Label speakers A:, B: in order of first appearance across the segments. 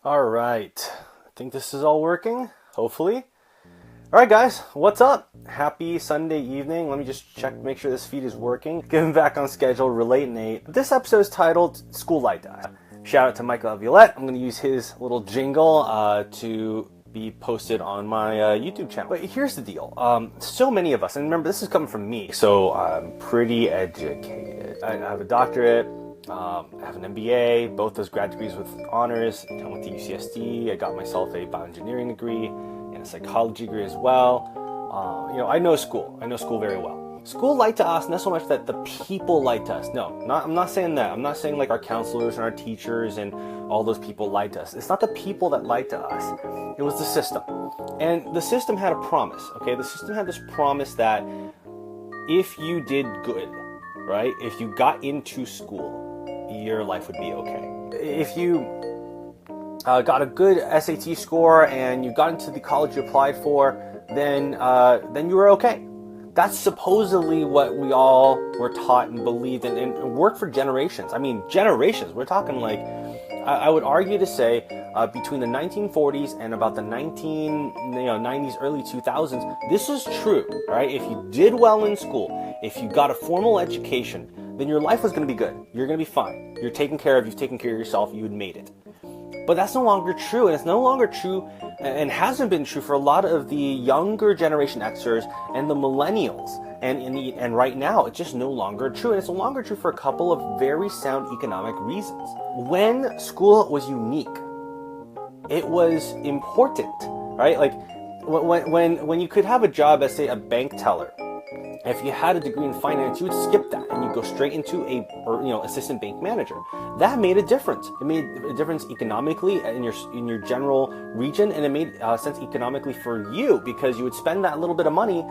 A: All right, I think this is all working, hopefully. All right, guys, what's up? Happy Sunday evening. Let me just check, make sure this feed is working. Getting back on schedule, Relate Nate. This episode is titled School Light to Us. Shout out to Michael Violette. I'm going to use his little jingle to be posted on my YouTube channel. But here's the deal. So many of us, and remember, this is coming from me, so I'm pretty educated. I have a doctorate. I have an MBA, both those grad degrees with honors. I went to UCSD. I got myself a bioengineering degree and a psychology degree as well. I know school. I know school very well. School lied to us, not so much that the people lied to us. No, I'm not saying that. I'm not saying like our counselors and our teachers and all those people lied to us. It's not the people that lied to us. It was the system. And the system had a promise, okay? The system had this promise that if you did good, right? If you got into school, your life would be okay. If you got a good SAT score and you got into the college you applied for, then you were okay. That's supposedly what we all were taught and believed and worked for generations. I mean, generations. We're talking like, I would argue to say between the 1940s and about the 1990s, early 2000s, this was true, right? If you did well in school, if you got a formal education, then your life was going to be good. You're going to be fine. You're taken care of. You've taken care of yourself. You had made it. But that's no longer true, and it's no longer true and hasn't been true for a lot of the younger Generation Xers and the millennials. And right now, it's just no longer true, and it's no longer true for a couple of very sound economic reasons. When school was unique, it was important, right? Like when you could have a job as, say, a bank teller. If you had a degree in finance, you would skip that and you go straight into assistant bank manager. That made a difference. It made a difference economically in your general region, and it made sense economically for you because you would spend that little bit of money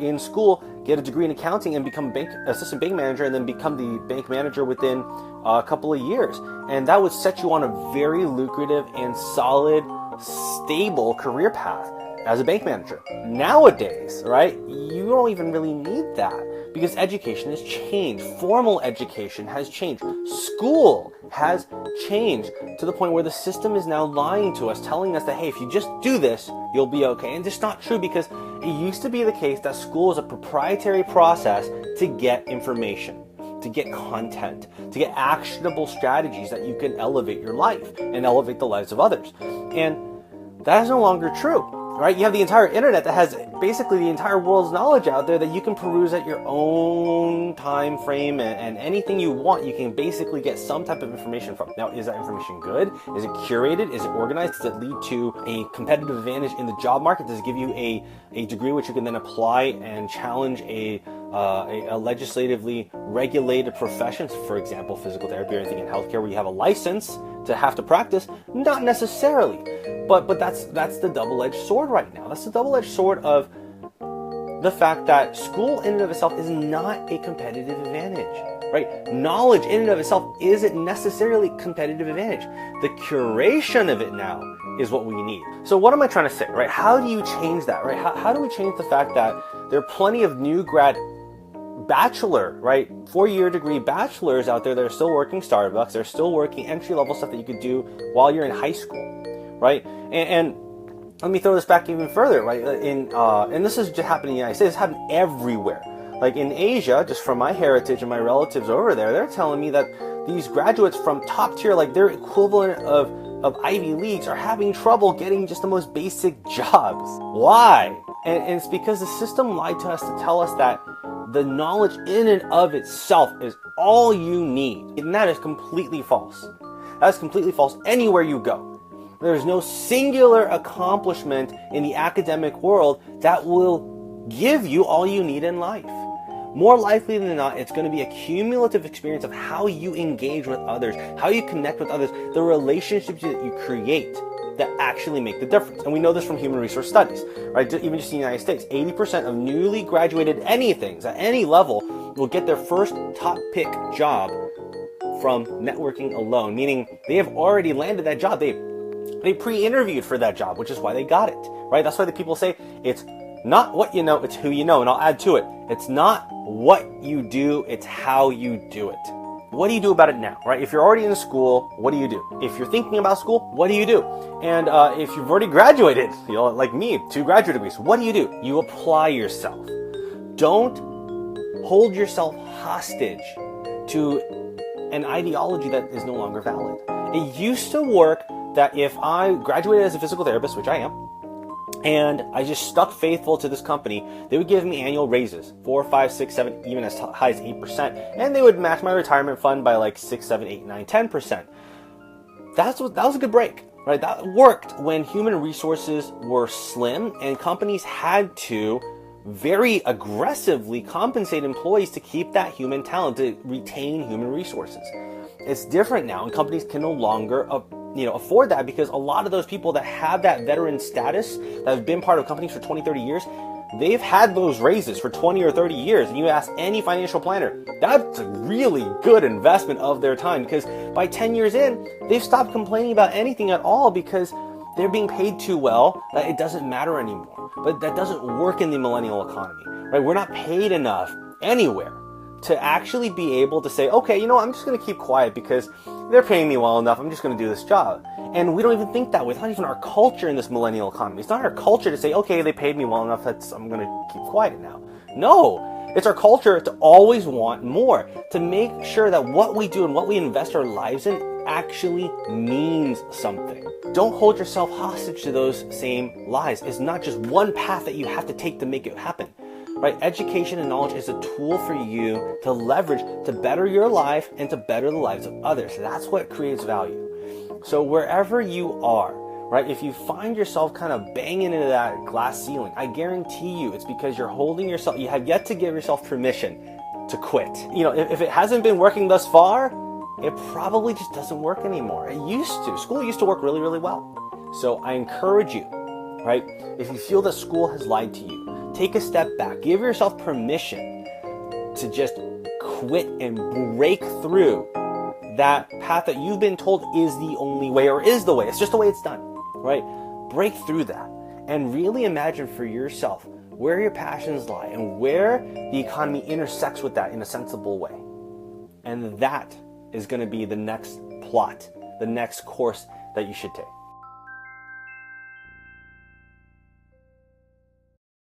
A: in school, get a degree in accounting, and become assistant bank manager, and then become the bank manager within a couple of years. And that would set you on a very lucrative and solid, stable career path as a bank manager. Nowadays, right, you don't even really need that because education has changed. Formal education has changed. School has changed to the point where the system is now lying to us, telling us that, hey, if you just do this, you'll be okay. And it's not true because it used to be the case that school is a proprietary process to get information, to get content, to get actionable strategies that you can elevate your life and elevate the lives of others. And that is no longer true. Right? You have the entire internet that has basically the entire world's knowledge out there that you can peruse at your own time frame, and anything you want, you can basically get some type of information from. Now, is that information good? Is it curated? Is it organized? Does it lead to a competitive advantage in the job market? Does it give you a degree which you can then apply and challenge a legislatively regulated profession, for example, physical therapy or anything in healthcare where you have a license to have to practice? Not necessarily. But that's the double-edged sword right now. That's the double-edged sword of the fact that school in and of itself is not a competitive advantage, right? Knowledge in and of itself isn't necessarily a competitive advantage. The curation of it now is what we need. So what am I trying to say, right? How do you change that, right? How do we change the fact that there are plenty of new grad bachelor, right, 4-year degree bachelors out there that are still working Starbucks, they're still working entry-level stuff that you could do while you're in high school, right? And let me throw this back even further, right? And this is just happening in the United States. It's happening everywhere. Like in Asia, just from my heritage and my relatives over there, they're telling me that these graduates from top tier, like their equivalent of Ivy Leagues, are having trouble getting just the most basic jobs. Why? And it's because the system lied to us to tell us that the knowledge in and of itself is all you need. And that is completely false. That is completely false anywhere you go. There is no singular accomplishment in the academic world that will give you all you need in life. More likely than not, it's going to be a cumulative experience of how you engage with others, how you connect with others, the relationships that you create that actually make the difference. And we know this from human resource studies, right? Even just in the United States, 80% of newly graduated anythings at any level will get their first top pick job from networking alone, meaning they have already landed that job. They pre-interviewed for that job, which is why they got it, right? That's why the people say it's not what you know, it's who you know. And I'll add to it. It's not what you do, it's how you do it. what do you do about it now, right? If you're already in school, what do you do? If you're thinking about school, what do you do? And if you've already graduated, like me, 2 graduate degrees, what do? You apply yourself. Don't hold yourself hostage to an ideology that is no longer valid. It used to work that if I graduated as a physical therapist, which I am, and I just stuck faithful to this company, they would give me annual raises, 4, 5, 6, 7, even as high as 8%, and they would match my retirement fund by like 6, 7, 8, 9, 10%. That was a good break, right? That worked when human resources were slim and companies had to very aggressively compensate employees to keep that human talent, to retain human resources. It's different now, and companies can no longer afford that, because a lot of those people that have that veteran status, that have been part of companies for 20, 30 years, they've had those raises for 20 or 30 years. And you ask any financial planner, that's a really good investment of their time, because by 10 years in, they've stopped complaining about anything at all because they're being paid too well that it doesn't matter anymore. But that doesn't work in the millennial economy, right? We're not paid enough anywhere to actually be able to say, okay, I'm just going to keep quiet because they're paying me well enough. I'm just going to do this job. And we don't even think that way. It's not even our culture in this millennial economy. It's not our culture to say, okay, they paid me well enough, I'm going to keep quiet now. No, it's our culture to always want more, to make sure that what we do and what we invest our lives in actually means something. Don't hold yourself hostage to those same lies. It's not just one path that you have to take to make it happen. Right? Education and knowledge is a tool for you to leverage to better your life and to better the lives of others. That's what creates value. So wherever you are, right, if you find yourself kind of banging into that glass ceiling, I guarantee you it's because you have yet to give yourself permission to quit. If it hasn't been working thus far, it probably just doesn't work anymore. It used to. School used to work really, really well. So I encourage you, right, if you feel that school has lied to you, take a step back. Give yourself permission to just quit and break through that path that you've been told is the only way, or is the way. It's just the way it's done, right? Break through that and really imagine for yourself where your passions lie and where the economy intersects with that in a sensible way. And that is going to be the next plot, the next course that you should take.